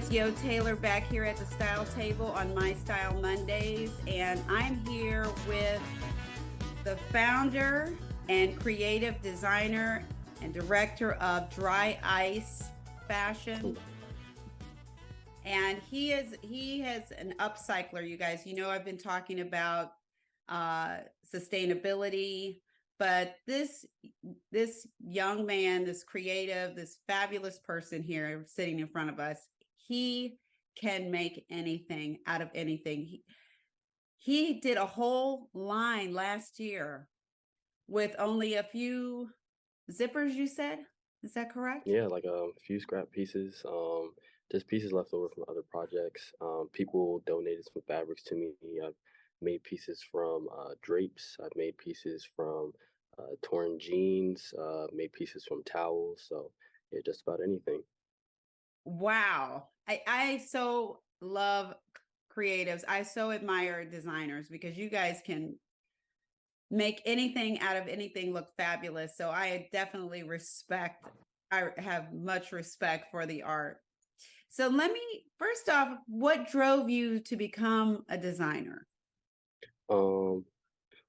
Yo Taylor back here at the Style Table on My Style Mondays, and I'm here with the founder and creative designer and director of Dry Ice Fashion. And he has an upcycler, you guys. You know, I've been talking about sustainability, but this young man, this creative, this fabulous person here sitting in front of us, he can make anything out of anything. He did a whole line last year with only a few zippers, you said? Is that correct? Yeah, like a few scrap pieces, just pieces left over from other projects. People donated some fabrics to me. I've made pieces from drapes. I've made pieces from torn jeans. Made pieces from towels. So yeah, just about anything. Wow. I so love creatives. I so admire designers because you guys can make anything out of anything look fabulous. So I have much respect for the art. So let me, first off, what drove you to become a designer? Um,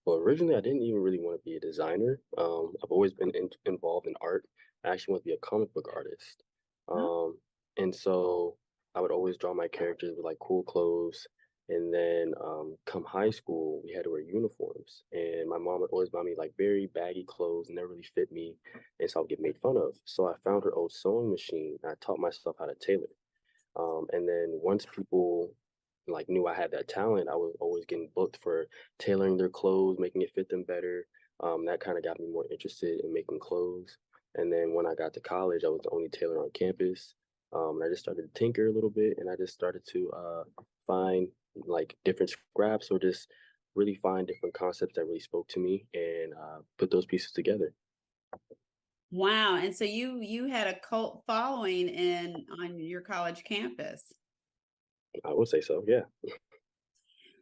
well, originally I didn't even really want to be a designer. I've always been involved in art. I actually want to be a comic book artist. Huh? Um, and so I would always draw my characters with like cool clothes. And then come high school, we had to wear uniforms. And my mom would always buy me like very baggy clothes, never really fit me. And so I'd get made fun of. So I found her old sewing machine. And I taught myself how to tailor. And then once people like knew I had that talent, I was always getting booked for tailoring their clothes, making it fit them better. That kind of got me more interested in making clothes. And then when I got to college, I was the only tailor on campus. And I just started to tinker a little bit, and I just started to find like different scraps or just really find different concepts that really spoke to me and put those pieces together. Wow. And so you had a cult following on your college campus. I would say so, yeah.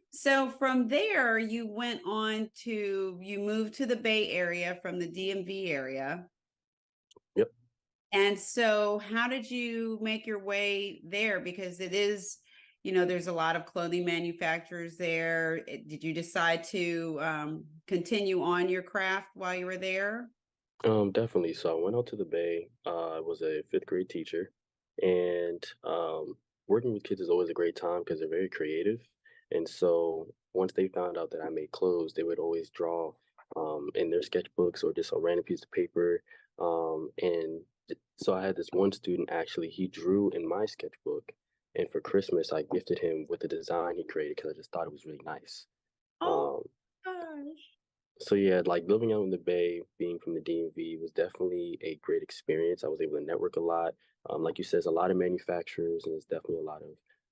So from there, you moved to the Bay Area from the DMV area. Yep. And so how did you make your way there? Because it is, there's a lot of clothing manufacturers there. Did you decide to continue on your craft while you were there? Definitely. So I went out to the Bay. I was a fifth grade teacher, and working with kids is always a great time because they're very creative. And so once they found out that I made clothes, they would always draw in their sketchbooks or just a random piece of paper. So I had this one student actually, he drew in my sketchbook, and for Christmas I gifted him with the design he created because I just thought it was really nice. Oh Um, gosh. so yeah, like living out in the Bay, being from the DMV was definitely a great experience. I was able to network a lot. Like you said, there's a lot of manufacturers, and there's definitely a lot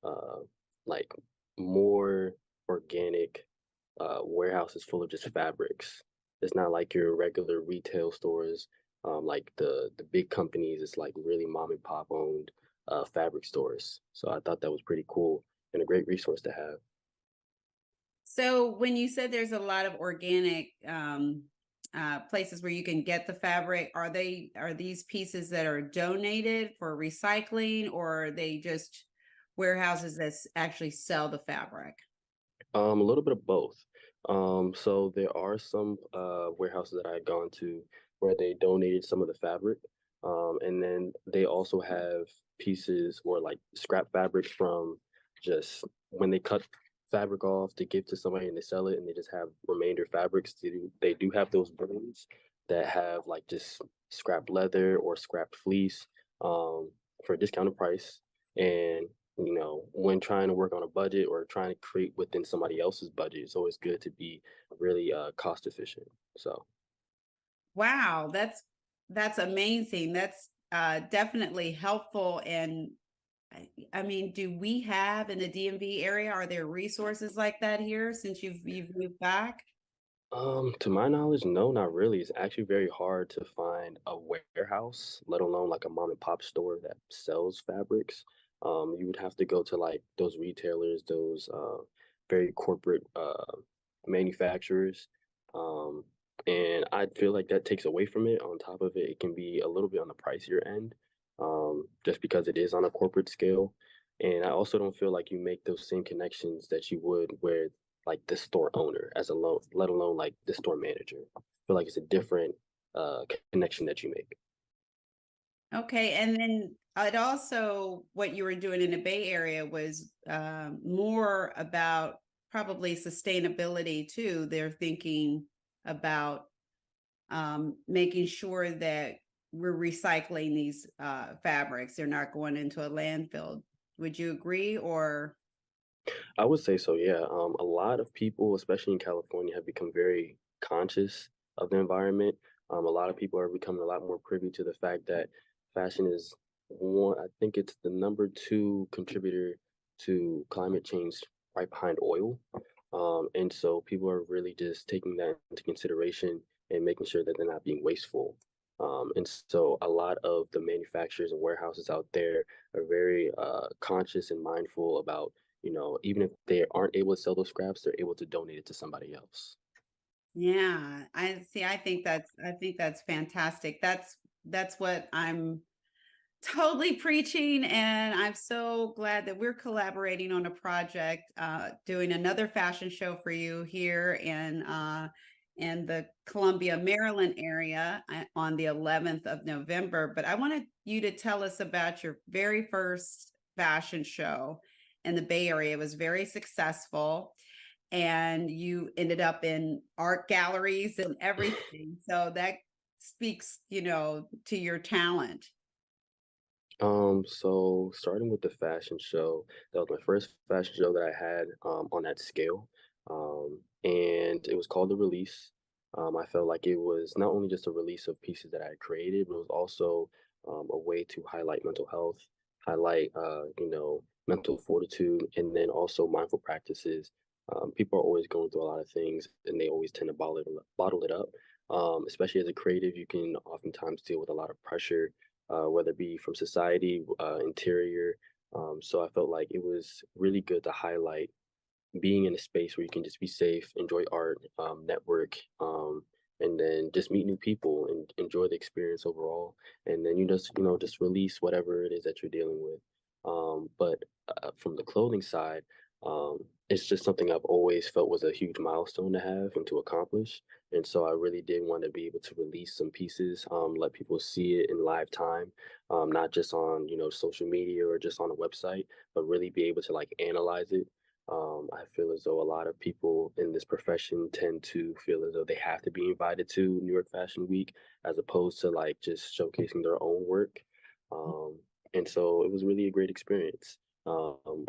of like more organic warehouses full of just fabrics. It's not like your regular retail stores, like the big companies. It's like really mom and pop owned fabric stores. So I thought that was pretty cool and a great resource to have. So when you said there's a lot of organic places where you can get the fabric, are these pieces that are donated for recycling, or are they just warehouses that actually sell the fabric? A little bit of both. So there are some warehouses that I had gone to where they donated some of the fabric, and then they also have pieces or like scrap fabric from just when they cut fabric off to give to somebody and they sell it, and they just have remainder fabrics. They do have those brands that have like just scrap leather or scrapped fleece for a discounted price, and when trying to work on a budget or trying to create within somebody else's budget, it's always good to be really cost efficient. So, Wow, that's amazing. That's definitely helpful. And I mean, do we have in the DMV area, are there resources like that here since you've moved back? to my knowledge, no, not really. It's actually very hard to find a warehouse, let alone like a mom and pop store that sells fabrics. You would have to go to like those retailers, those very corporate manufacturers. Um, and I feel like that takes away from it. On top of it, it can be a little bit on the pricier end, just because it is on a corporate scale. And I also don't feel like you make those same connections that you would with like the store owner as a loan, let alone like the store manager. I feel like it's a different connection that you make. Okay, and then it also what you were doing in the Bay Area was more about probably sustainability too. They're thinking about making sure that we're recycling these fabrics. They're not going into a landfill. Would you agree? Or I would say so, yeah. A lot of people, especially in California, have become very conscious of the environment. A lot of people are becoming a lot more privy to the fact that fashion is one, I think it's the number two contributor to climate change right behind oil. And so people are really just taking that into consideration and making sure that they're not being wasteful. And so a lot of the manufacturers and warehouses out there are very conscious and mindful about, even if they aren't able to sell those scraps, they're able to donate it to somebody else. yeah, I see. I think that's fantastic. That's what I'm totally preaching, and I'm so glad that we're collaborating on a project, doing another fashion show for you here in the Columbia, Maryland area on the 11th of November. But I wanted you to tell us about your very first fashion show in the Bay Area. It was very successful, and you ended up in art galleries and everything. So that speaks, to your talent. So starting with the fashion show, that was my first fashion show that I had on that scale. And it was called The Release. I felt like it was not only just a release of pieces that I had created, but it was also a way to highlight mental health, highlight mental fortitude, and then also mindful practices. People are always going through a lot of things, and they always tend to bottle it up. Especially as a creative, you can oftentimes deal with a lot of pressure, whether it be from society, interior. So I felt like it was really good to highlight being in a space where you can just be safe, enjoy art, network, and then just meet new people and enjoy the experience overall. And then just release whatever it is that you're dealing with. But from the clothing side, it's just something I've always felt was a huge milestone to have and to accomplish. And so I really did want to be able to release some pieces, let people see it in live time, not just on social media or just on a website, but really be able to like analyze it. I feel as though a lot of people in this profession tend to feel as though they have to be invited to New York Fashion Week as opposed to like just showcasing their own work. And so it was really a great experience.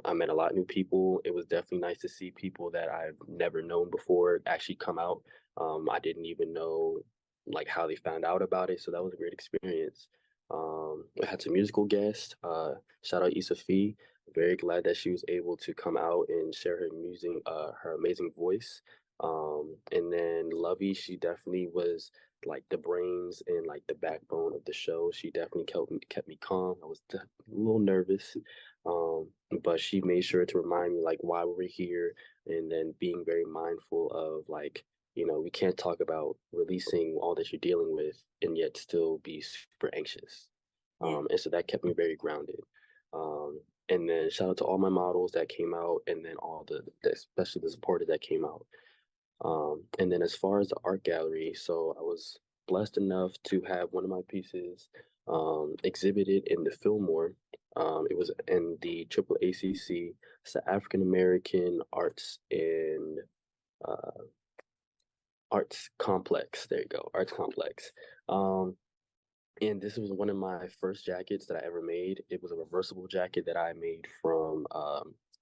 I met a lot of new people. It was definitely nice to see people that I've never known before actually come out. I didn't even know like how they found out about it, so that was a great experience. I had some musical guests. Shout out Icee. Very glad that she was able to come out and share her music, her amazing voice. And then Lovey, she definitely was like the brains and like the backbone of the show. She definitely kept me calm. I was a little nervous, but she made sure to remind me like why we're here, and then being very mindful of like we can't talk about releasing all that you're dealing with and yet still be super anxious. Yeah. And so that kept me very grounded. Um, and then shout out to all my models that came out, and then all especially the supporters that came out. And then as far as the art gallery, so I was blessed enough to have one of my pieces exhibited in the Fillmore. It was in the Triple ACC, it's the African American uh, Arts Complex. There you go, Arts Complex. Um, and this was one of my first jackets that I ever made. It was a reversible jacket that I made from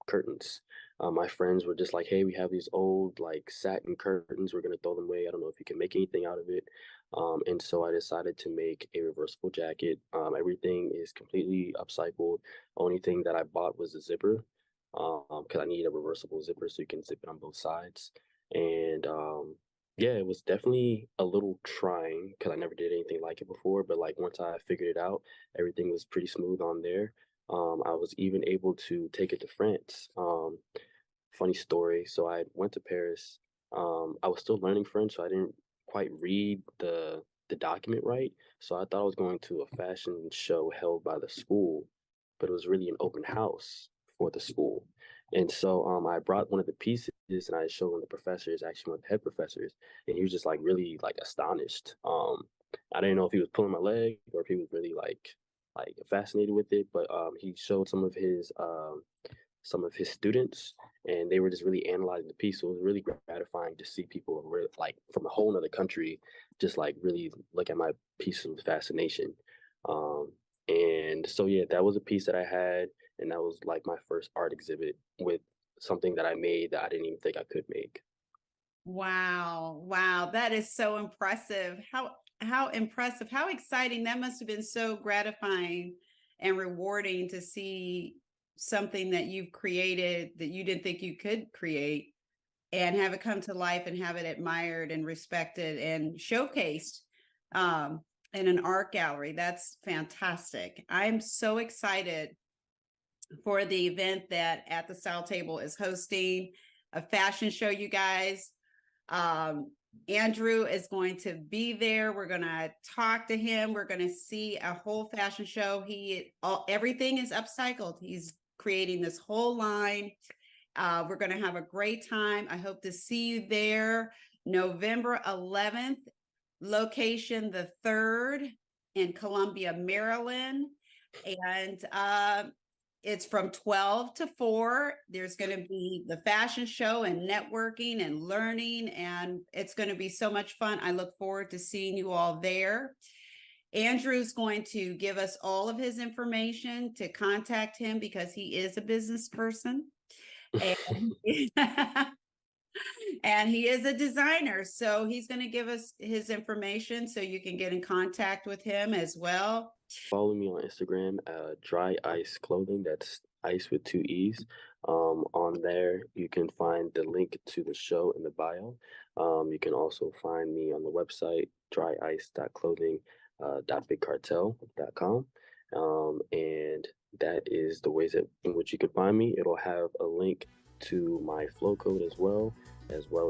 curtains. My friends were just like, "Hey, we have these old like satin curtains. We're gonna throw them away. I don't know if you can make anything out of it." And so I decided to make a reversible jacket. Everything is completely upcycled. Only thing that I bought was a zipper, because I need a reversible zipper so you can zip it on both sides. And yeah, it was definitely a little trying because I never did anything like it before. But like once I figured it out, everything was pretty smooth on there. I was even able to take it to France. Funny story. So I went to Paris. I was still learning French, so I didn't quite read the document right. So I thought I was going to a fashion show held by the school, but it was really an open house. for the school. And so I brought one of the pieces and I showed one of the professors, actually one of the head professors, and he was just like really like astonished. I didn't know if he was pulling my leg or if he was really like fascinated with it, but he showed some of his students, and they were just really analyzing the piece. So it was really gratifying to see people like from a whole other country just like really look at my piece with fascination. Um, and so yeah, that was a piece that I had, and that was like my first art exhibit with something that I made that I didn't even think I could make. Wow. Wow. That is so impressive. How impressive. How exciting. That must have been so gratifying and rewarding to see something that you've created that you didn't think you could create and have it come to life and have it admired and respected and showcased in an art gallery. That's fantastic. I'm so excited for the event that At the Style Table is hosting, a fashion show, you guys. Andrew is going to be there. We're going to talk to him. We're going to see a whole fashion show. Everything is upcycled. He's creating this whole line. We're going to have a great time. I hope to see you there. November 11th, location the 3rd in Columbia, Maryland. And it's from 12 to 4. There's going to be the fashion show and networking and learning, and it's going to be so much fun. I look forward to seeing you all there. Andrew's going to give us all of his information to contact him because he is a business person. And, and he is a designer. So he's going to give us his information so you can get in contact with him as well. Follow me on Instagram, Dry Ice Clothing. That's ice with two E's. On there, you can find the link to the show in the bio. You can also find me on the website, dryice.clothing.bigcartel.com. And that is the ways in which you can find me. It'll have a link to my flow code as well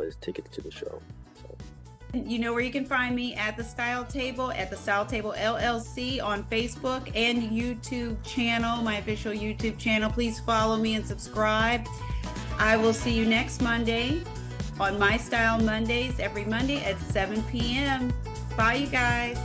as tickets to the show. So. You know where you can find me at the Style Table, at the Style Table LLC on Facebook and YouTube channel, my official YouTube channel. Please follow me and subscribe. I will see you next Monday on My Style Mondays, every Monday at 7 p.m. Bye, you guys.